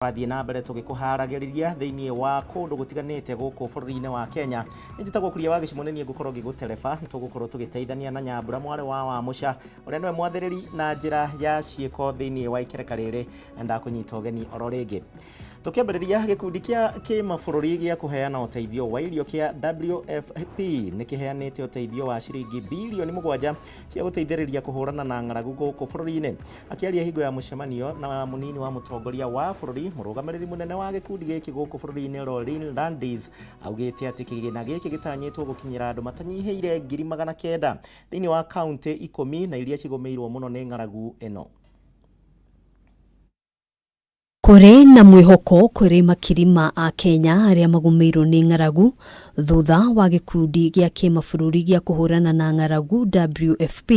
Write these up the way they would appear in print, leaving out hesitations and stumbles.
Bathi na mbere tugikuharagiriria thiini wa kundu gutiganite guku bururi-ini wa Kenya njitagwo kuria wa gicimuneni ngukorwo gigutereba tugukorwo tugiteithania na Nyambura mware wa Musha uria niwe mwathiriri na njira ya ciiko thiini wa ikereka riri enda kunyita ugeni oro ringi tukiambiriria gikundi kia kimabũrũri gia kuheana uteithio wa irio kia WFP nikiheanite uteithio wa ciringi bilioni 7 cia guteithĩrĩria kuhurana na ng'aragu guku bururi-ini akiaria hingo ya mucemanio na munini wa mutongoria wa bururi murugamiriri munene wa gikundi giki guku bururi-ini Rolin Landis augite ati kigina giki gitanyitwo gukinyira andu matanyihiire 900 thiini wa kaunti 10 na iria cigomeirwo muno ni ng'aragu eno. Kore na mwihoko kuri makirima a Kenya aria magumeirwo ni ng'aragu thutha wa gikundi gia kimabũrũri gia kuhurana na ng'aragu WFP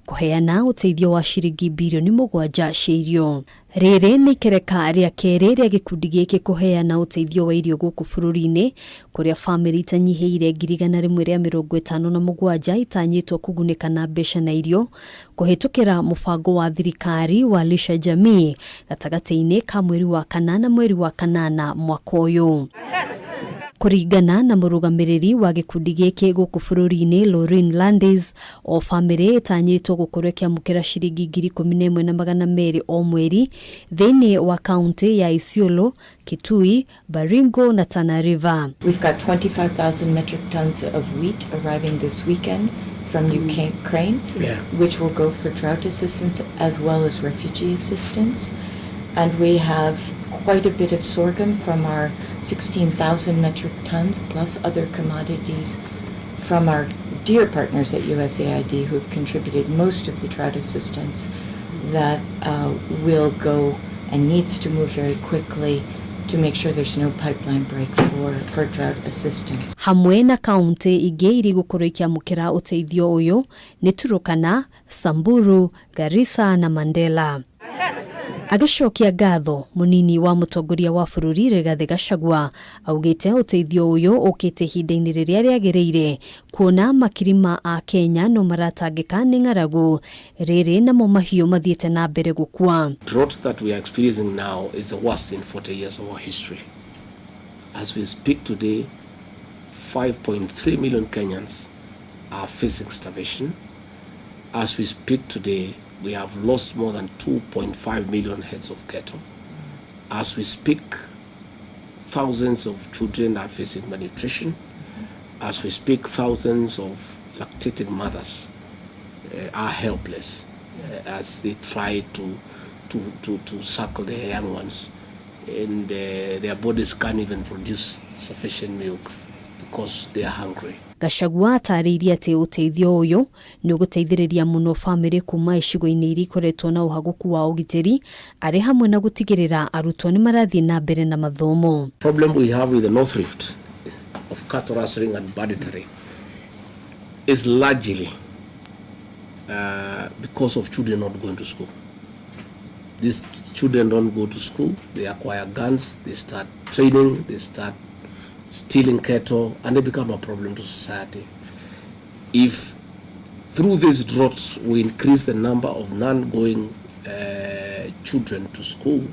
kuheana uteithio wa ciringi bilioni 7 cia irio. Riri ni ikereka ria keri ria gikundi giki kuheana uteithio wa irio guku bururi-ini kuria family itanyihiire 157 itanyitwo kugunĩka na mbeca na irio kuhitukira mubango wa thirikari wa Lisha Jamii gatagati-ini ka mweri wa kana na mweri wa kanana mwaka uyu. Kuringana na murugamiriri wa gikundi giki guku bururi-ini Rolin Landis o family itanyitwo gukorwo mukira ciringi 11,200 o mweri thiini wa county ya Isiolo, Kitui, Baringo na Tana River. We've got 25,000 metric tons of wheat arriving this weekend from Ukraine, which will go for drought assistance as well as refugee assistance. And we have quite a bit of sorghum from our 16,000 metric tons plus other commodities from our dear partners at USAID who have contributed most of the drought assistance that will go and needs to move very quickly to make sure there's no pipeline break for drought assistance. Hamwe na kaunti ingi iri gukorwo ikiamukira uteithio uyu ni Turukana, Samburu, Garissa na Mandela. Agishokia gatho munini wa mutongoria wa bururi Rigathi Gachagua augite uteithio uyu ukite hinda-ini riria riagiriire kuona makirima a Kenya no maratangika ni ng'aragu riri na mo mahiu mathiete na mbere gukua. Drought that we are experiencing now is the worst in 40 years of our history. As we speak today, 5.3 million Kenyans are facing starvation. As we speak today, we have lost more than 2.5 million heads of cattle. As we speak, thousands of children are facing malnutrition. As we speak, thousands of lactating mothers are helpless as they try to suckle their young ones, and their bodies can't even produce sufficient milk because they are hungry. Gachagua ataririe ati uteithio uyu ni uguteithiriria muno family kuma icigo-ini iri koretwo na uhaguku wa ugitiri ari hamwe na gutigirira arutwo ni marathie na mbere na mathomo. Problem we have with the North Rift of cattle rustling and banditry is largely because of children not going to school. These children don't go to school, they acquire guns, they start training, they start stealing cattle, and they become a problem to society. If through this drought we increase the number of non-going children to school,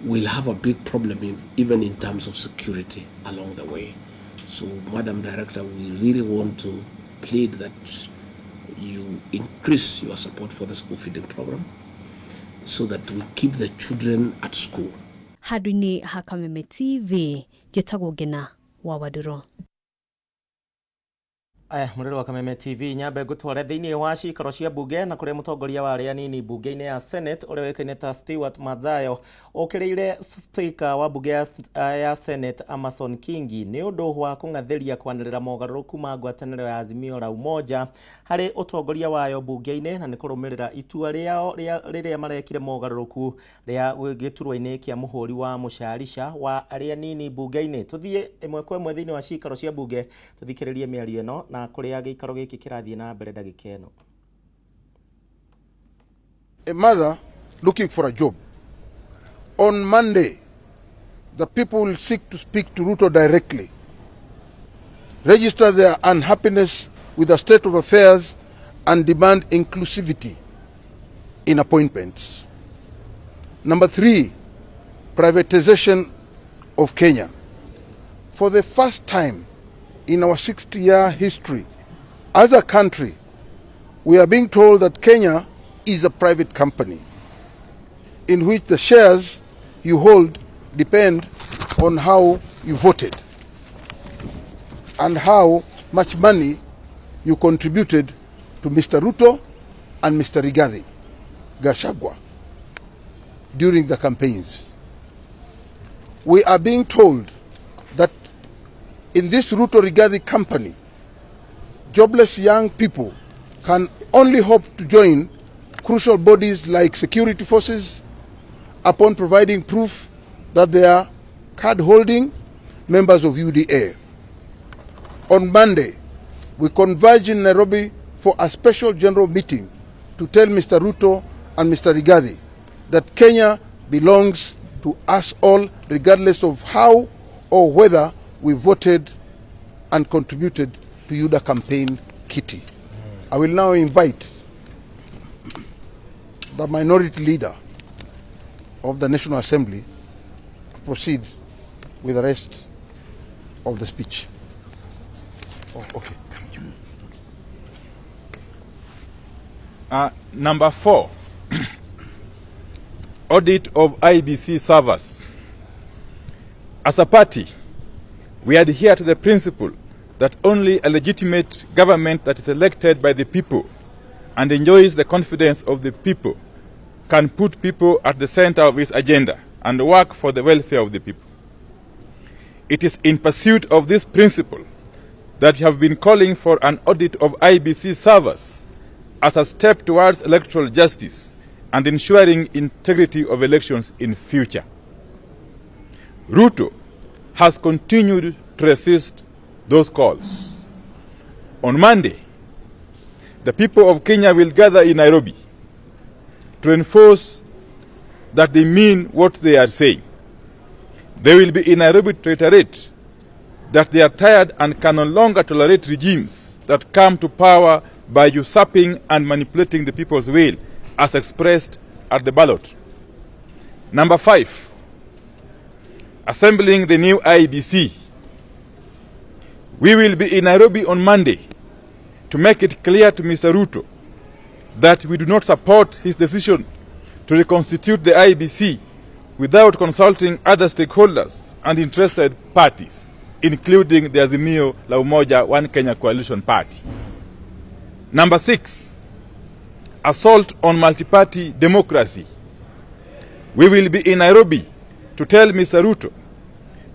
we'll have a big problem even in terms of security along the way. So, Madam Director, we really want to plead that you increase your support for the school feeding program so that we keep the children at school. Hadwini ha Kameme TV Gitau wa Waduro. Murero wa Kameme TV nyambe gutware thiini wa cikaro cia bunge na kuria mutongoria wa aria nini bunge-ini ya Senate uria wekaine ta Stewart Madzayo ukiriire speaker wa bunge ya Senate Amason Kingi ni undu wa kung'atheria kwanirira mogaruruku ma ngwataniro ya Azimio la Umoja hari utongoria wayo bunge-ini na ni kurumirira itua riria marekire mogaruruku ria giturwa-ini kia muhuri wa Musharisha wa aria nini bunge-ini. Tuthie imwe kwa imwe thiini wa cikaro cia bunge tuthikiririe miario eno na kuria gikaro giki kirathie na mbere ndagika eno. A mother looking for a job. On Monday, the people will seek to speak to Ruto directly, register their unhappiness with the state of affairs and demand inclusivity in appointments. Number 3, privatization of Kenya. For the first time in our 60-year history, as a country, we are being told that Kenya is a private company in which the shares you hold depend on how you voted and how much money you contributed to Mr. Ruto and Mr. Rigathi Gachagua during the campaigns. We are being told that in this Ruto Rigathi company, jobless young people can only hope to join crucial bodies like security forces upon providing proof that they are card-holding members of UDA. On Monday, we converge in Nairobi for a special general meeting to tell Mr. Ruto and Mr. Rigathi that Kenya belongs to us all, regardless of how or whether we voted and contributed to UDA campaign kitty. I will now invite the minority leader of the National Assembly to proceed with the rest of the speech. Oh, okay. Number 4, audit of IBC servers. As a party, we adhere to the principle that only a legitimate government that is elected by the people and enjoys the confidence of the people can put people at the center of its agenda and work for the welfare of the people. It is in pursuit of this principle that you have been calling for an audit of IBC servers as a step towards electoral justice and ensuring integrity of elections in future. Ruto has continued to resist those calls. On Monday, the people of Kenya will gather in Nairobi to enforce that they mean what they are saying. They will be in Nairobi to reiterate that they are tired and can no longer tolerate regimes that come to power by usurping and manipulating the people's will as expressed at the ballot. Number 5, assembling the new IBC. We will be in Nairobi on Monday to make it clear to Mr. Ruto that we do not support his decision to reconstitute the IBC without consulting other stakeholders and interested parties, including the Azimio la Umoja One Kenya Coalition Party. Number 6, assault on multi-party democracy. We will be in Nairobi to tell Mr. Ruto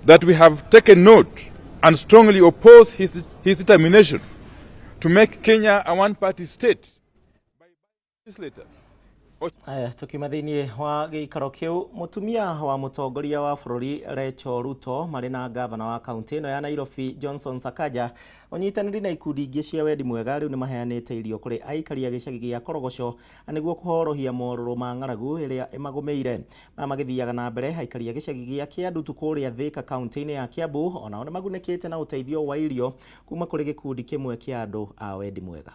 that we have taken note and strongly oppose his determination to make Kenya a one-party state by legislators. Tukiuma thiini wa giikaro kiu mutumia wa mutongoria wa bururi Rachel Ruto mari na governor wa county no ya Nairobi Johnson Sakaja onyitaniri na ikundi ingi cia wendi mwega riu ni maheanite irio kuri aikari a gicagi gia Korogoco aniguo kuhorohia mororo ma ng'aragu iria imagumeire magithiaga na mbere aikari a gicagi gia Kiandutu kuria Thika county ya Kiambu ona one magunekete na uteithio wa irio kuma kuri gikundi kimwe kia andu a wendi mwega.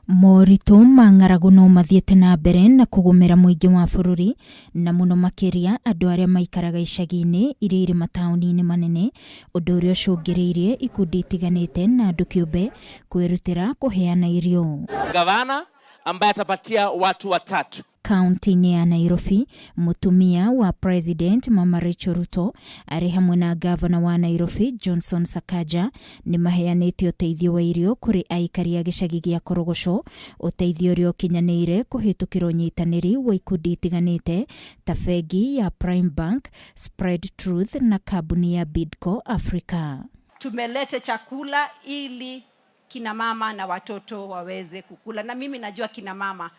Morito ma ng'aragu no mathiete na mbere na kugumira muingi wa bururi na muno makiria andu aria maikaraga icagi-ini iria iri matauni-ini manene undu uria ucungiriirie ikundi itiganite na andu kiumbe kwirutira kuheana irio. Gavana ambaye atapatia watu 3 Kaunti ya Nairobi, mutumia wa President Mama Rachel Ruto ari hamwe na Governor wa Nairobi Johnson Sakaja ni maheanite uteithio wa irio kuri aikari a gicagi gia Korogoco, uteithio uria ukinyanire kuhitukira unyitaniri wa ikundi itiganite ta bengi ya Prime Bank, Spread Truth na kabuni ya Bidco Africa. Tumelete chakula ili kina mama na watoto waweze kukula, na mimi najua kina mama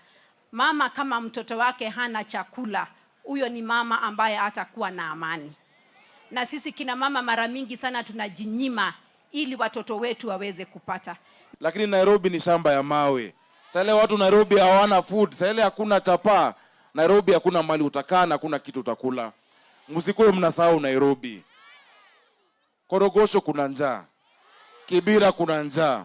kama mtoto wake hana chakula, huyo ni mama ambaye hatakuwa na amani. Na sisi kina mama mara mingi sana tunajinyima ili watoto wetu waweze kupata. Lakini Nairobi ni shamba ya mawe. Sasa watu Nairobi hawana food, sasa hakuna chapa. Nairobi hakuna mali utakaa na hakuna kitu utakula. Msikuwe mnasahau Nairobi. Korogoco kuna njaa. Kibira kuna njaa.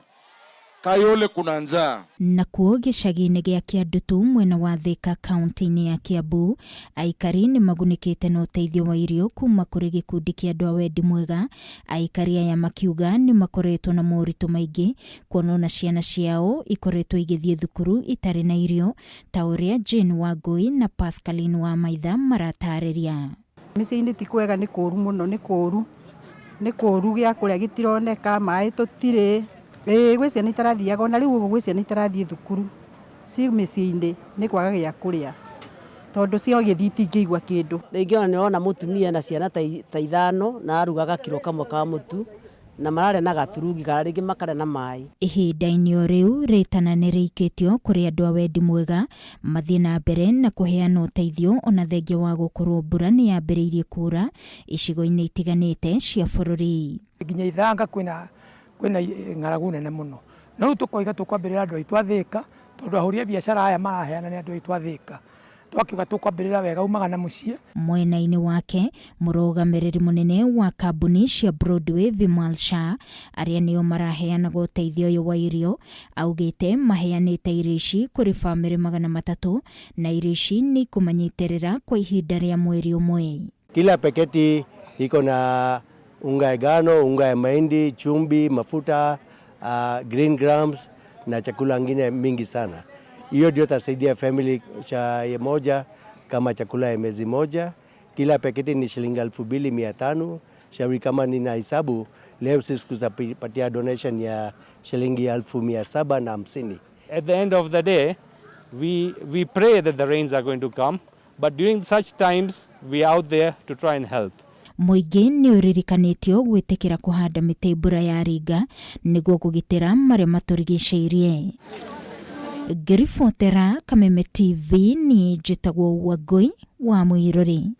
Kayole kuna njaa. Nakuo gĩcagi-inĩ gĩa Kĩandutu mwena wa Thika kaunti-inĩ ya Kiambu, aikari nĩ magunĩkĩte na ũteithio wa irio kuma kũrĩ gĩkundi kĩa andũ a wendi mwega. Aikari aya makiuga nĩ makoretwo na moritũ maingĩ kuona ona ciana ciao ikoretwo igĩthiĩ thukuru itarĩ na irio, ta ũrĩa Jane Wangui na Pascaline wa Maitha maratarĩria. Mĩciĩ-inĩ ti kwega, nĩ kũũru mũno, nĩ kũũru gĩa kũrĩa gĩtironeka, maĩ tũtirĩ. Gwĩ ciana itarathiaga, ona rĩu ũguo gwĩ ciana itarathiĩ thukuru, ci mĩciĩ-inĩ nĩ kwaga gĩa kũrĩa, tondũ cio gĩthiĩ itingĩigua kĩndũ. Rĩngĩ ona nĩrona mũtumia na ciana ta 5 na arugaga kiro kamwe ka mũtu na mararĩa na gaturungi kana rĩngĩ makarĩa na maĩ. Ihinda-inĩ o rĩu rĩtana nĩ rĩikĩtio kũrĩ andũ a wendi mwega mathiĩ na mbere na kũheana ũteithio ona thengia wa gũkorwo mbura nĩ yambĩrĩirie kuura icigo-inĩ itiganĩte cia bũrũri. Nginya Ithanga kwĩna ng'aragu nene mũno. No rĩu tũkoiga tũkwambĩrĩra andũ aitũ a Thika, tondũ ahũri a biacara aya maraheana nĩ andũ aitũ a Thika. Twakiuga tũkwambĩrĩra wega umaga na mũciĩ. Mwena-inĩ wake mũrũgamĩrĩri mũnene wa kambuni cia Broadway Vimal Shah, arĩa nĩo maraheanaga ũteithio ũyũ wa irio, augĩte maheanĩte irio ici kũrĩ bamĩrĩ 300 na irio ici nĩ ikũmanyitĩrĩra kwa ihinda rĩa mweri ũmwe. Kila paketi iko na unga ya ngano, unga ya mahindi, chumvi, mafuta, green grams na chakula ngine mingi sana. Hiyo ndio tasaidia family cha moja kama chakula ya mwezi moja. Kila paketi ni shilingi 2,500. Shauri kama nina hesabu leo sisi kuzapatia donation ya shilingi 750. At the end of the day, we pray that the rains are going to come, but during such times we are out there to try and help. Mũingĩ nĩ ũririkanĩtio gwĩtĩkĩra kũhanda mĩtĩ mbura ya ringa nĩguo kũgitĩra marĩa matũrigicĩirie. Ngĩribotera Kameme TV ni njĩtagwo Wangui wa Mũirũri.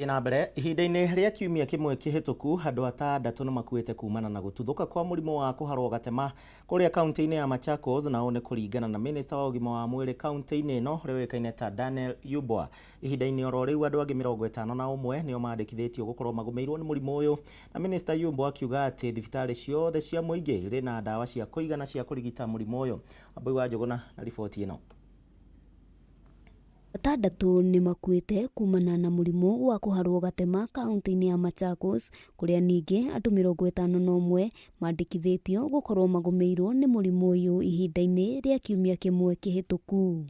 Na mbere ihinda-inĩ rĩa kiumia kĩmwe kĩhĩtũku andũ 6 nĩ makuĩte kumana na gũtuthũka kwa mũrimũ wa kũharwo gatema kũrĩa kaunti-inĩ ya Machakos, na nĩ kũringana na minista wa ũgima wa mwĩrĩ kaunti-inĩ ĩno ũrĩa ũĩkaine ta Daniel Yubwa. Ihinda-inĩ oro rĩu andũ angĩ 51 nĩo mandĩkithĩtio gũkorwo magũmĩirwo nĩ mũrimũ ũyũ, na minista Yubwa akiuga atĩ thibitarĩ ciothe cia mũingĩ irĩ na ndawa cia kũigana cia kũrigita mũrimũ ũyũ. Ambui wa Njũgũna na riboti ĩno. 6 nĩ makuĩte kumana na mũrimũ wa kũharwo gatema kaunti-inĩ ya Machakos, kũrĩa ningĩ andũ 51 mandĩkithĩtio gũkorwo magũmĩirwo nĩ mũrimũ ũyũ ihinda-inĩ rĩa kiumia kĩmwe kĩhĩtũku.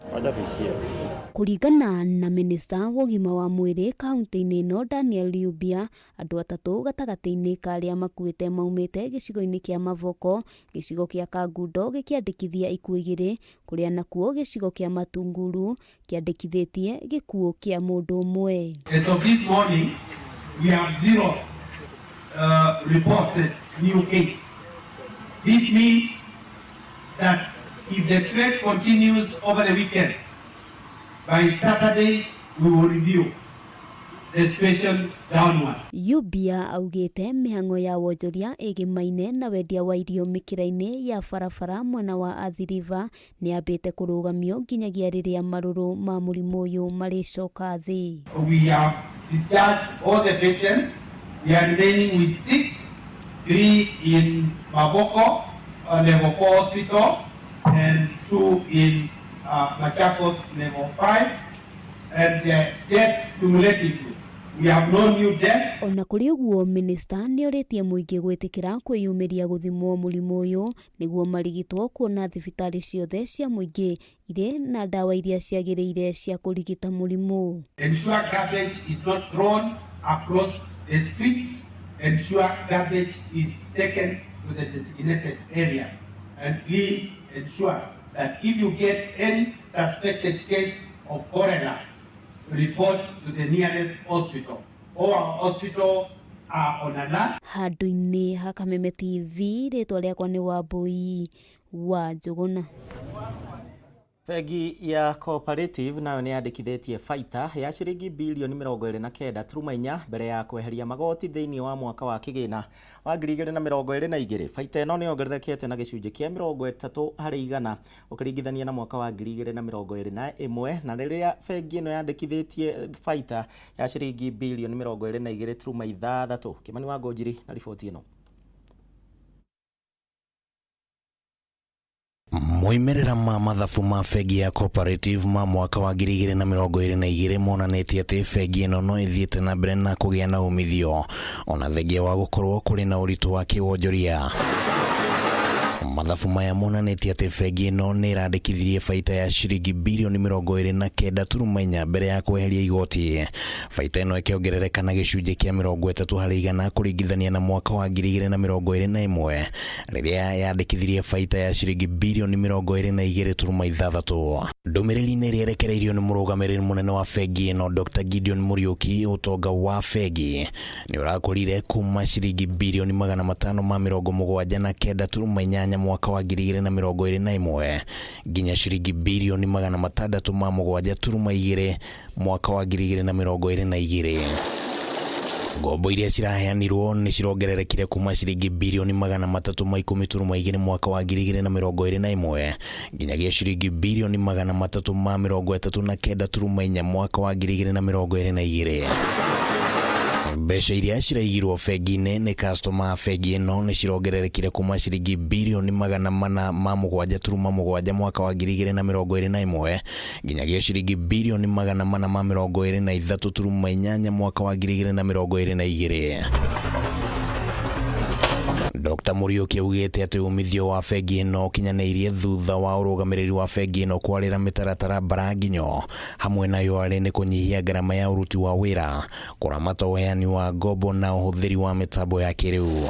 Kũringana na minista wa ũgima wa mwĩrĩ kaunti-inĩ ĩno Daniel Yubwa, andũ 3 gatagatĩ-inĩ ka arĩa makuĩte maumĩte gĩcigo-inĩ kĩa Mavoko, gĩcigo kĩa Kangundo gĩkĩandĩkithia ikuũ 2, kũrĩa nakuo gĩcigo kĩa Matunguru kĩandĩkithĩtie gĩkuũ kĩa mũndũ ũmwe. As of this morning, we have 0 reported new case. This means that if the trend continues over the weekend, by Saturday we will review the situation downwards. Yubwa augĩte mĩhang'o ya wonjoria ĩgĩmaine na wendia wa irio mĩkĩra-inĩ ya barabara mwena wa Athi River nĩ yambĩte kũrũgamio nginyagia rĩrĩa marũrũ ma mũrimũ ũyũ marĩcoka thĩ. We have discharged all the patients. We are remaining with 6, 3 in Mavoko, level 4 hospital, and 2 in Machakos level 5, and deaths cumulatively. We have no new death. Ona kũrĩ ũguo minista nĩ orĩtie mũingĩ gwĩtĩkĩra kwĩyumĩria gũthimwo mũrimũ ũyũ nĩguo marigitwo, kuona thibitarĩ ciothe cia mũingĩ irĩ na ndawa iria ciagĩrĩire cia kũrigita mũrimũ. Ensure garbage is not thrown across the streets. Ensure garbage is taken to the designated areas. And please ensure that if you get any suspected case of cholera, report to the nearest hospital. All our hospitals are on alert. Handũ-inĩ ha Kameme TV, rĩtwa rĩakwa nĩ Wambui wa Njũgũna. Bengi ya Cooperative nayo nĩ yandĩkithĩtie baita ya ciringi bilioni 29.4 mbere ya kweheria magoti thĩinĩ wa mwaka wa kĩgĩna wa 2022. Baita ĩno nĩ yongererekete na gĩcunjĩ kĩa 30% ũkĩringithania na mwaka wa 2021, na rĩrĩa bengi ĩno yandĩkithĩtie baita ya ciringi bilioni 22.6. Kimani wa Ngonjiri na riboti ĩno. Moimerera ma mathabu ma bengi ya cooperative ma mwaka wa 2022 monanĩtie atĩ bengi ĩno no ĩthiĩte na mbere na kũgĩa na umithio ona thengia wa gũkorwo kũrĩ na ũritũ wa kĩwonjoria. Mathabu maya monanĩtie atĩ bengi ĩno nĩ ĩrandĩkithirie baita ya ciringi birioni 29.4 mbere ya kweheria igoti. Baita ĩno ĩkĩongerereka na gĩcunjĩ kĩa 30% kũringithania na mwaka wa 2021 rĩrĩa yandĩkithirie baita ya ciringi birioni 22.6. Ndũmĩrĩri-inĩ ĩrĩa ĩrekereirio nĩ mũrũgamĩrĩri mũnene wa bengi ĩno Dr. Gideon Muriuki, ũtonga wa bengi nĩ ũrakũrire kuma ciringi birioni 579.8 mwaka wa 2021 nginya ciringi birioni 607.2 mwaka wa 2022. Ngombo iria ciraheanirwo nĩ cirongererekire kuma ciringi birioni 310.2 mwaka wa 2021 nginyagia ciringi birioni 339.4 mwaka wa 2022. Mbeca iria ciraigirwo bengi-inĩ nĩ customer bengi ĩno nĩ cirongererekire kuma ciringi birioni 407.7 mwaka wa 2021 nginyagia ciringi birioni 423.8 mwaka wa 2022. Dr. Muriuki augĩte atĩ umithio wa bengi ĩno ũkinyanĩirie thutha wa ũrũgamĩrĩri wa bengi ĩno kwarĩra mĩtaratara baranginyo hamwe nayo arĩ nĩ kũnyihia ngarama ya ũruti wa wĩra, kũramata ũheani wa ngombo na ũhũthĩri wa mĩtambo ya kĩrĩu.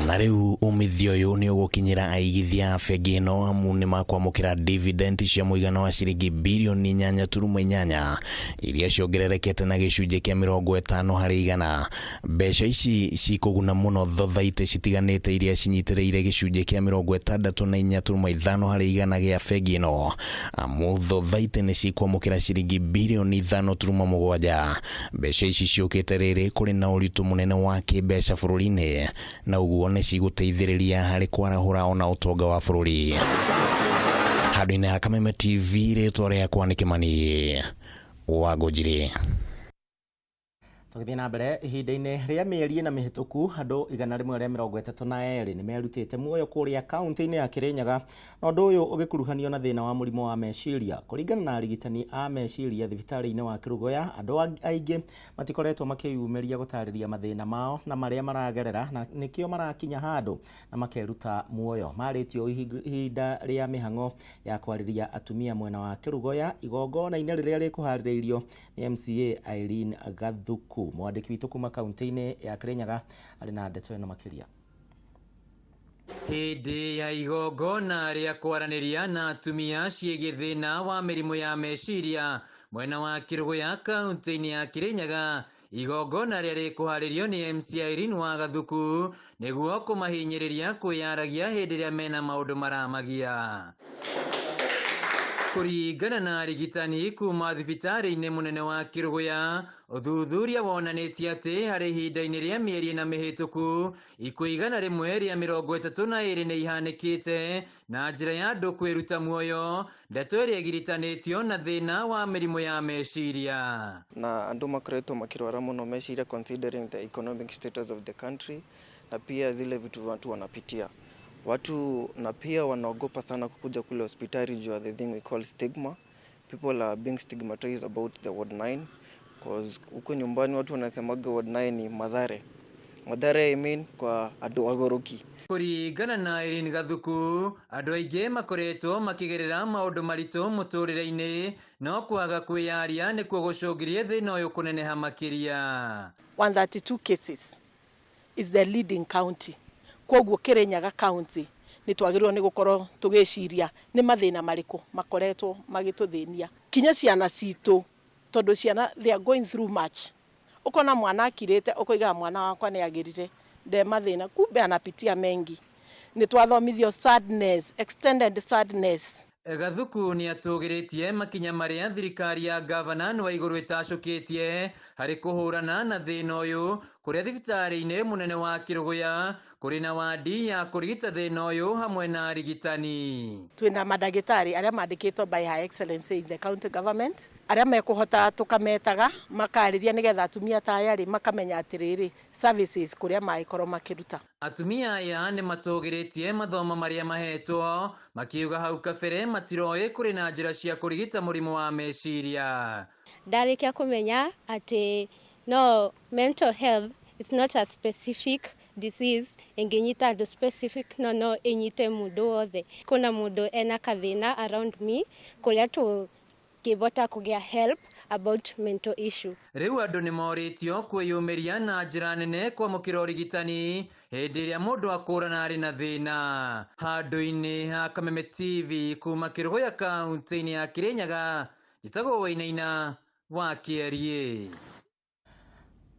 Na rĩu umithio ũyũ nĩ ũgũkinyĩra aigithia a bengi ĩno amu nĩ makwamũkĩra dividend cia mũigana wa ciringi birioni 8.8 iria ciongererekete na gĩcunjĩ kĩa 50%. Mbeca ici cikũguna mũno thothaitĩ citiganĩte iria cinyitĩrĩire gĩcunjĩ kĩa 64.5% gĩa bengi ĩno, amu thothaitĩ nĩ cikwamũkĩra ciringi birioni 5.7. Mbeca ici ciũkĩte rĩrĩ kũrĩ na ũritũ mũnene wa kĩmbeca bũrũri-inĩ na ũguo nĩ cigũteithĩrĩria harĩ kwarahũra ona ũtonga wa bũrũri. Handũ-inĩ ha Kameme TV, rĩtwa rĩakwa nĩ Kĩmani Wangũnjiri. Tũgĩthiĩ na mbere, ihinda-inĩ rĩa mĩeri na mĩhĩtũku andũ 132 nĩ merutĩte muoyo kũrĩa kaunti-inĩ ya Kirinyaga, na ũndũ ũyũ ũgĩkuruhanio na thĩna wa mũrimũ wa meciria. Kũringana na arigitani a meciria thibitarĩ-inĩ wa Kirugoya, andũ aingĩ matikoretwo makĩyumĩria gũtarĩria mathĩna mao na marĩa maragerera, na nĩkĩo marakinya handũ na makeruta muoyo. Marĩtio ihinda rĩa mĩhang'o ya kwarĩria atumia mwena wa Kirugoya, igongona-inĩ rĩrĩa rĩkũharĩrĩirio nĩ MCA Irene Gathuku. Mwandĩki witũ kuma kaunti-inĩ ya Kirinyaga arĩ na ndeto ĩno makĩria. Hĩndĩ ya igongona rĩa kwaranĩria na atumia ciĩgiĩ thĩna wa mĩrimũ ya meciria mwena wa Kirugoya kaunti-inĩ ya Kirinyaga, igongona rĩrĩa rĩkũharĩrio nĩ MCA Irene wa Gathuku nĩguo kũmahinyĩrĩria kwĩyaragia hĩndĩ ĩrĩa mena maũndũ maramagia. Kũringana na arigitani kuma thibitarĩ-inĩ mũnene wa Kirugoya, ũthuthuria wonanĩtie atĩ harĩ ihinda-inĩ rĩa mĩeri na mĩhĩtũku, ikũigana rĩmwe rĩa 32 nĩ ihanĩkĩte na njĩra ya andũ kwĩruta muoyo, ndeto ĩrĩa ĩgiritanĩtio na thĩna wa mĩrimũ ya meciria. Na andũ makoretwo makĩrwara mũno meciria considering the economic status of the country, na pia zile vitu watu wanapitia. Watu na pia wanaogopa sana kukuja kule hospitali juu ya the thing we call stigma. People are being stigmatized about the ward 9 because huko nyumbani watu wanasemaga ward 9 ni Mathare. Mathare I mean kwa andũ agoroki. Kũringana na Irene Gathuku, andũ aingĩ makoretwo makĩgerera maũndũ maritũ mũtũrĩre-inĩ, no kwaga kwĩyaria nĩkuo gũcũngĩrie thĩna ũyũ kũneneha makĩria. 132 cases is the leading county. Kwoguo Kirinyaga county nĩ twagĩrĩirwo nĩ gũkorwo tũgĩciria nĩ mathĩna marĩkũ makoretwo magĩtũthĩnia. Kinya ciana citũ, tondũ ciana they are going through much. Ukona mwana akirĩte ũkoiga mwana wakwa nĩ agĩrire nde mathĩna, kumbe anapitia mengi. Nĩ twathomithio sadness, extended sadness. Gathuku nĩ atũgĩrĩtie makinya marĩa thirikari ya gavana wa igũrũ ĩtacũkĩtie harĩ kũhũrana na thĩna ũyũ, kũrĩa thibitarĩ-inĩ mũnene wa Kirugoya kũrĩ na wadi ya kũrigita thĩna ũyũ hamwe na arigitani. Twĩna mandagĩtarĩ arĩa mandĩkĩtwo by Her Excellency in the county government, arĩa mekũhota tũkametaga makarĩria nĩgetha atumia ta aya rĩ makamenya atĩrĩrĩ services kũrĩa mangĩkorwo makĩruta. Atumia aya nĩ matũgĩrĩtie mathomo marĩa mahetwo makiuga hau kabere matiroĩ kũrĩ na njĩra cia kũrigita mũrimũ wa meciria. Ndarĩkia kũmenya atĩ no, mental health is not a specific disease ĩngĩnyita andũ specific, no ĩnyite mũndũ wothe. Kuna mũndũ ena kathĩna around me kũrĩa tũngĩbota kũgĩa help about mental issue. Rĩu andũ nĩ morĩtio kwĩyũmĩria na njĩra nene kwamũkĩra ũrigitani hĩndĩ ĩrĩa mũndũ akũrana arĩ na thĩna. Handũ-inĩ ha Kameme TV kuma Kĩrũgũya kaunti-inĩ ya Kirinyaga, Gitau Wainaina wa Kĩarie.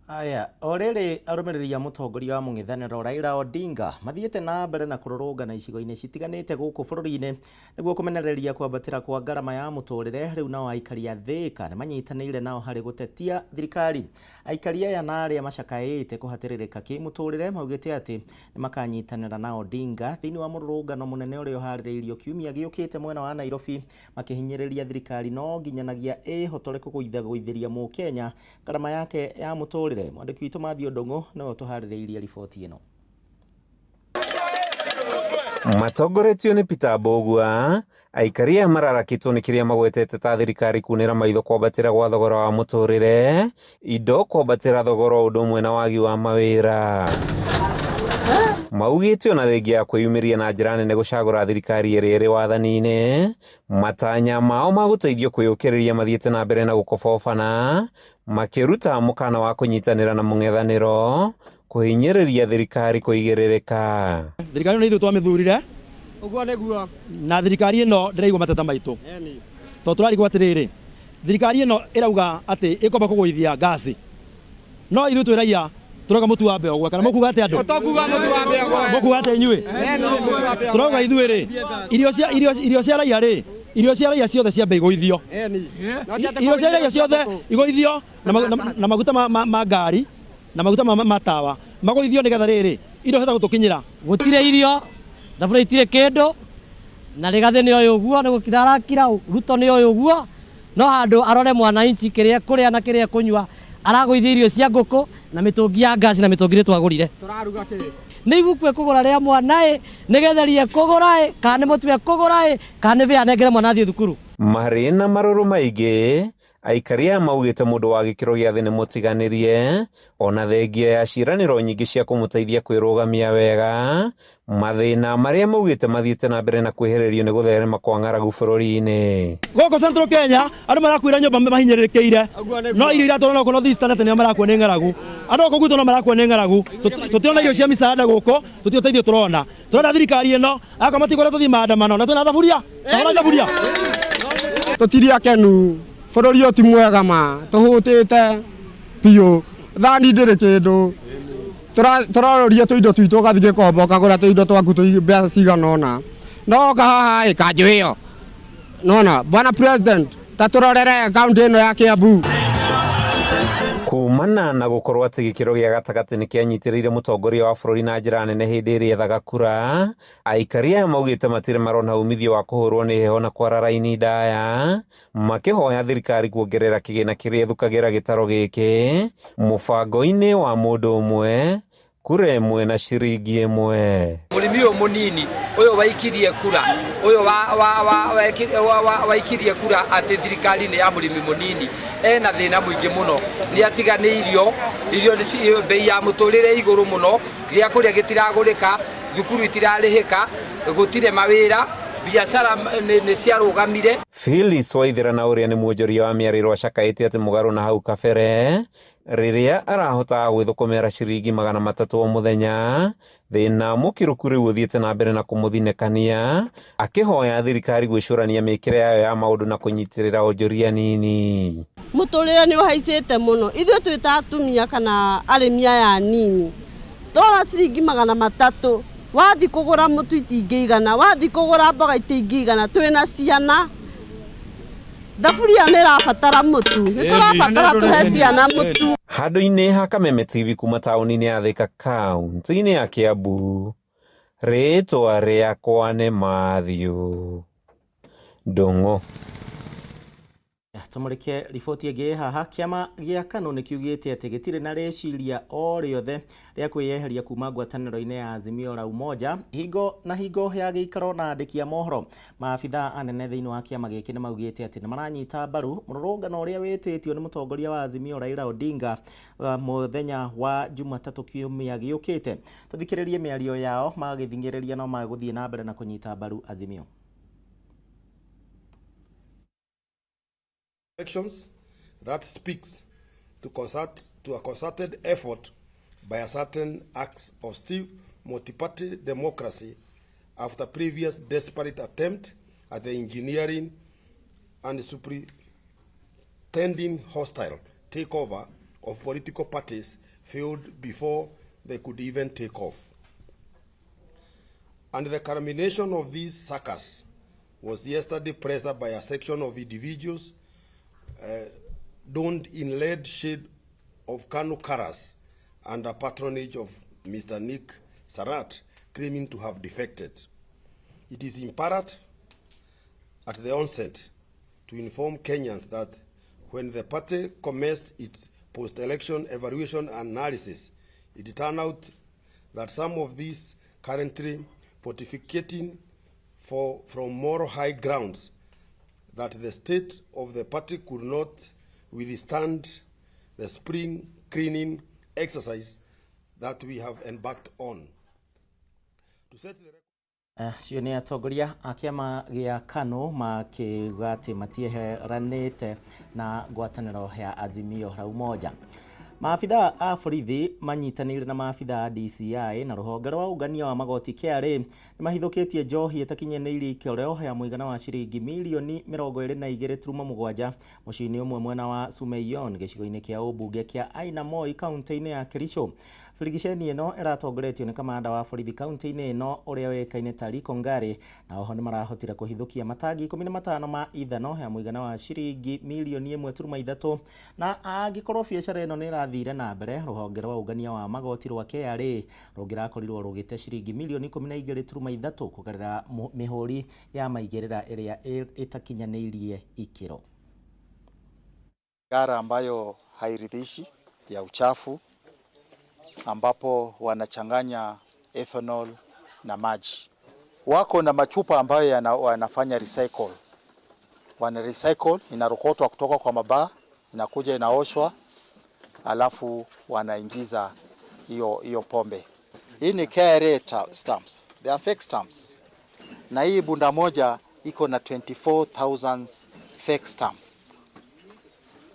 Aya, orere arũmĩrĩri a mũtongoria wa mũng'ethanĩro Raila Odinga mathiĩte na mbere na kũrũrũngana icigo-inĩ citiganĩte gũkũ bũrũri-inĩ nĩguo kũmenereria kwambatĩra kwa ngarama ya mũtũrĩre. Rĩu nao aikari a Thĩka nĩ manyitanĩire nao harĩ gũtetia thirikari. Aikari aya na arĩa macakaĩte kũhatĩrĩrĩka kĩmũtũrĩre maugĩte atĩ nĩ makanyitanĩra na Odinga thĩinĩ wa mũrũrũngano mũnene ũrĩa ũharĩrĩirio kiumia gĩũkĩte mwena wa Nairobi, makĩhinyĩrĩria thirikari no nginyanagia ĩhotore kũgũithagũithĩria Mũkenya ngarama yake ya mũtũrĩre. Mwandĩki witũ Mathio Ndong'o nĩwe tũharĩrĩirie riboti ĩno. Matongoretio nĩ Peter Mbũgua, aikari aya mararakĩtwo nĩ kĩrĩa magwetete ta thirikari kunĩra maitho kwambatĩra gwa thogora wa mũtũrĩre, indo kwambatĩra thogora ũndũ ũmwe na wagi wa mawĩra. Maugĩte ona thengia ya kwĩyumĩria na njĩra nene gũcagũra thirikari ĩrĩa ĩrĩ wathani-inĩ, matanya mao ma gũteithio kwĩyũkĩrĩria mathiĩte na mbere na gũkobobana, makĩruta mũkana wa kũnyitanĩra na mũng'ethanĩro kũhinyĩrĩria thirikari kũigĩrĩrĩka. Thirikari ĩno ithuĩ twamĩthurire, ũguo nĩguo, na thirikari ĩno ndĩraigua mateta maitũ, tondũ tũrarigwo atĩrĩrĩ, thirikari ĩno ĩrauga atĩ ĩkwamba kũgũithia ngaci, no ithuĩ twĩ raia tũroga mũtu wa mbegũ, kana mũkuga atĩ andũ mũkuga atĩ inyuĩ tũroga ithuĩ rĩ, irio cia raia rĩ, irio cia raia ciothe ciambe igũithio, irio cia raia ciothe igũithio na maguta ma ngari na maguta ma tawa magũithio nĩgetha rĩrĩ irio ciothe gũtũkinyĩra. Gũtirĩ irio, thabura itirĩ kĩndũ, na Rigathĩ nĩ ũyũ ũguo, nĩ gũkira arakira, Ruto nĩ ũyũ ũguo, no handũ arore mwananchi kĩrĩa kũrĩa na kĩrĩa kũnyua aragũithia irio cia ngũkũ na mĩtũngi ya ngasi na mĩtũngi twagũrire. Tũraruga kĩ? Nĩ ibuku kũgũra rĩa mwana nĩ getherie kũgũra kana nĩ mũtwe kũgũra kana nĩ bĩa nengere mwana athiĩ thukuru. Marĩ na marũrũ maingĩ, aikari aya maugĩte mũndũ wa gĩkĩro gĩa thĩ nĩ mũtiganĩrie, ona thengia ya ciĩranĩro nyingĩ cia kũmũteithia kwĩrũgamia wega, mathĩna marĩa maugĩte mathiĩte na mbere na kwĩhererio nĩ gũtherema kwa ng'aragu bũrũri-inĩ. Gũkũ Central Kenya andũ marakuĩra nyũmba mahinyĩrĩrĩkĩire, no irio iratwarwo na North Eastern nĩ marakuo nĩ ng'aragu, andũ gũkũ gwitũ no marakuo nĩ ng'aragu, tũtiona irio cia misaada gũkũ, tũtio teithio tũrona, tũrenda thirikari ĩno akwa matigore tũthiĩ maandamano na twĩna thaburia, thaburia tũtiri akenu, bũrũri ũyũ ti mwega ma, tũhũtĩte biũ, thani ndĩrĩ kĩndũ, tũraroria tũindo twitũ ũgathiĩ gĩkombo ũkagũra tũindo twaku mbeca cigana ũna, no haha kanjũ ĩyo, nona bwana president ta tũrorere kaunti ĩno ya Kiambu. Kumana na gũkorwo atĩ gĩkĩro gĩa gatagatĩ nĩ kĩanyitĩrĩire mũtongoria wa bũrũri na njĩra nene hĩndĩ ĩrĩa ethaga kura, aikari aya maugĩte matirĩ marona umithio wa kũhũrwo nĩ heho na kwara raini ndaya, makĩhoya thirikari kuongerera kĩgĩna kĩrĩa ĩthukagĩra gĩtaro gĩkĩ mũbango-inĩ wa mũndũ ũmwe kura ĩmwe na ciringi ĩmwe. Mũrĩmi ũyũ mũnini ũyũ waikirie kura, ũyũ waikirie kura atĩ thirikari nĩ ya mũrĩmi mũnini, ena thĩna mũingĩ mũno, nĩ atiganĩirio, irio bei ya mũtũrĩre igũrũ mũno, gĩa kũrĩa gĩtiragũrĩka, thukuru itirarĩhĩka, gũtirĩ mawĩra, biacara nĩ ciarũgamire. Phyllis Waithera na ũrĩa nĩ muonjoria wa mĩarĩro acakaĩte atĩ mũgarũ na hau kabere, rĩrĩa arahotaga gwĩthũkũmĩra ciringi 300 o mũthenya, thĩna mũkĩrũku rĩu ũthiĩte na mbere na kũmũthinĩkania, akĩhoya thirikari gwĩcũrania mĩkĩre yayo ya maũndũ na kũnyitĩrĩra onjoria nini. Mũtũrĩre nĩ ũhaicĩte mũno, ithuĩ twĩ ta atumia kana arĩmi aya nini, tũrona ciringi 300, wathi kũgũra mũtu itingĩigana, wathi kũgũra mboga itingĩigana, twĩna ciana, thaburia nĩ ĩrabatara mũtu, nĩ tũrabatara tũhe ciana mũtu. Handũ-inĩ ha Kameme TV kuma taũni-inĩ ya Thĩka kaunti-inĩ ya Kiambu, rĩtwa rĩakwa nĩ Mathio Ndong'o. tumurike riboti ĩngĩ haha. Kĩama gĩa KANU nĩkiugĩte atĩ gĩtirĩ na rĩciria o rĩothe rĩa kwĩyeheria kuma ngwatanĩro-inĩ ya Azimio la Umoja. Hingo ya gĩikaro na andĩki a mohoro, maabitha anene thĩinĩ wa kĩama gĩkĩ nĩmaugĩte atĩ nĩmaranyita mbaru mũrũrũngano ũrĩa wĩtĩtio nĩ mũtongoria wa Azimio Raila Odinga mũthenya wa Jumatatũ kiumia gĩũkĩte. Tũthikĩrĩrie mĩario yao magĩthingĩrĩria no magũthiĩ na mbere na kũnyita mbaru Azimio. Elections that speaks to a concerted effort by a certain acts of stiff multi-party democracy after previous desperate attempt at the engineering and superintending hostile takeover of political parties failed before they could even take off. And the culmination of these circus was yesterday pressed by a section of individuals donned in lead shade of KANU colors under patronage of Mr. Nick Sarat, claiming to have defected. It is imperative at the onset to inform Kenyans that when the party commenced its post-election evaluation analysis, it turned out that some of these currently pontificating from moral high grounds that the state of the party could not withstand the spring cleaning exercise that we have embarked on. To set the cio nĩ atongoria a kĩama gĩa KANU makiuga atĩ matieheranĩte na ngwatanĩro ya Azimio la Umoja. Maafitha a borithi manyitanĩire na maafitha a DCI na rũhonge rwa ũngania wa magoti KRA nĩmahithũkĩtie njohi ĩtakinyanĩirie ikĩro ya mũigana wa ciringi mirioni 22.7 mũciĩ-inĩ ũmwe mwena wa Sumeiyon gĩcigo-inĩ kĩa ũmbunge kĩa Aina Moi kaunti-inĩ ya Kericho. Firigiceni ĩno ĩratongoretio nĩ kamanda wa borithi kaunti-inĩ ĩno ũrĩa wĩkaine ta Rico Ngare, na oho nĩmarahotire kũhithũkia matangi 15 ma ithano ya mũigana wa ciringi mirioni 1.3 na angĩkorwo biacara ĩno nĩ thire na mbere, rũhonge rwa ũngania wa magoti rwa KRA rũngĩrakorirwo rũgĩte ciringi mirioni 12.3 kũgerera mĩhũri ya maigĩrĩra ĩrĩa ĩtakinyanĩirie ikĩro. Gara ambayo hairidhishi ya uchafu ambapo wanachanganya ethanol na maji. Wako na machupa ambayo wanafanya recycle. Wana recycle, inarokotwa kutoka kwa mabaa, inakuja inaoshwa, alafu wanaingiza hiyo pombe. Hii ni KRA stamps. They are fake stamps. Na hii bunda moja iko na 24,000 fake stamp.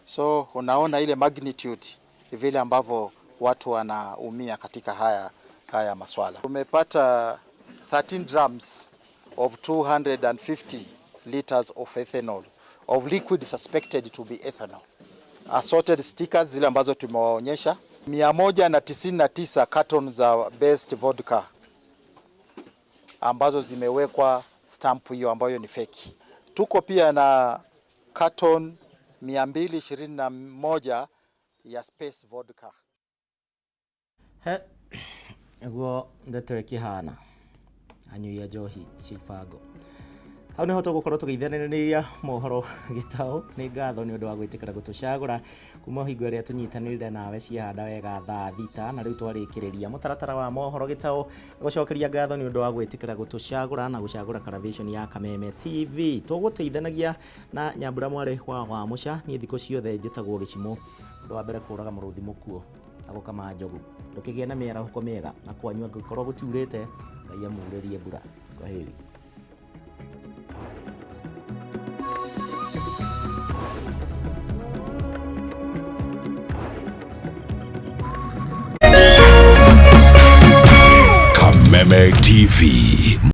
So unaona ile magnitude vile ambavyo watu wanaumia katika haya maswala. Tumepata 13 drums of 250 liters of ethanol, of liquid suspected to be ethanol. Assorted stickers zile ambazo tumewaonyesha, 199 carton za best vodka ambazo zimewekwa stamp hiyo ambayo ni fake. Tuko pia na carton 221 ya space vodka. Eguo ndeto kihana anyuia njohi cibango. Hau nĩ hoto gũkorwo tũgeithanĩrĩria mohoro Gitau. Nĩ ngatho nĩ ũndũ wa gwĩtĩkĩra gũtũcagũra kuma hingo ĩrĩa tũnyitanĩrire nawe ciahanda wega thaa thita, na rĩu twarĩkĩrĩria mũtaratara wa mohoro Gitau. Gũcokeria ngatho nĩ ũndũ wa gwĩtĩkĩra gũtũcagũra na gũcagũra television ya Kameme TV. Tũgũteithanagia na Nyambura mwarĩ wa Mucha. Niĩ thikũ ciothe njĩtagwo Gĩcimo, ũndũ wa mbere kũraga mũrũthi mũkuo na gũkama njogu. Ndũkĩgĩe na mĩarahuko mĩega na kwanyu angĩkorwo gũtiurĩte, Ngai amurĩrie mbura. Kwaheri. Kameme TV.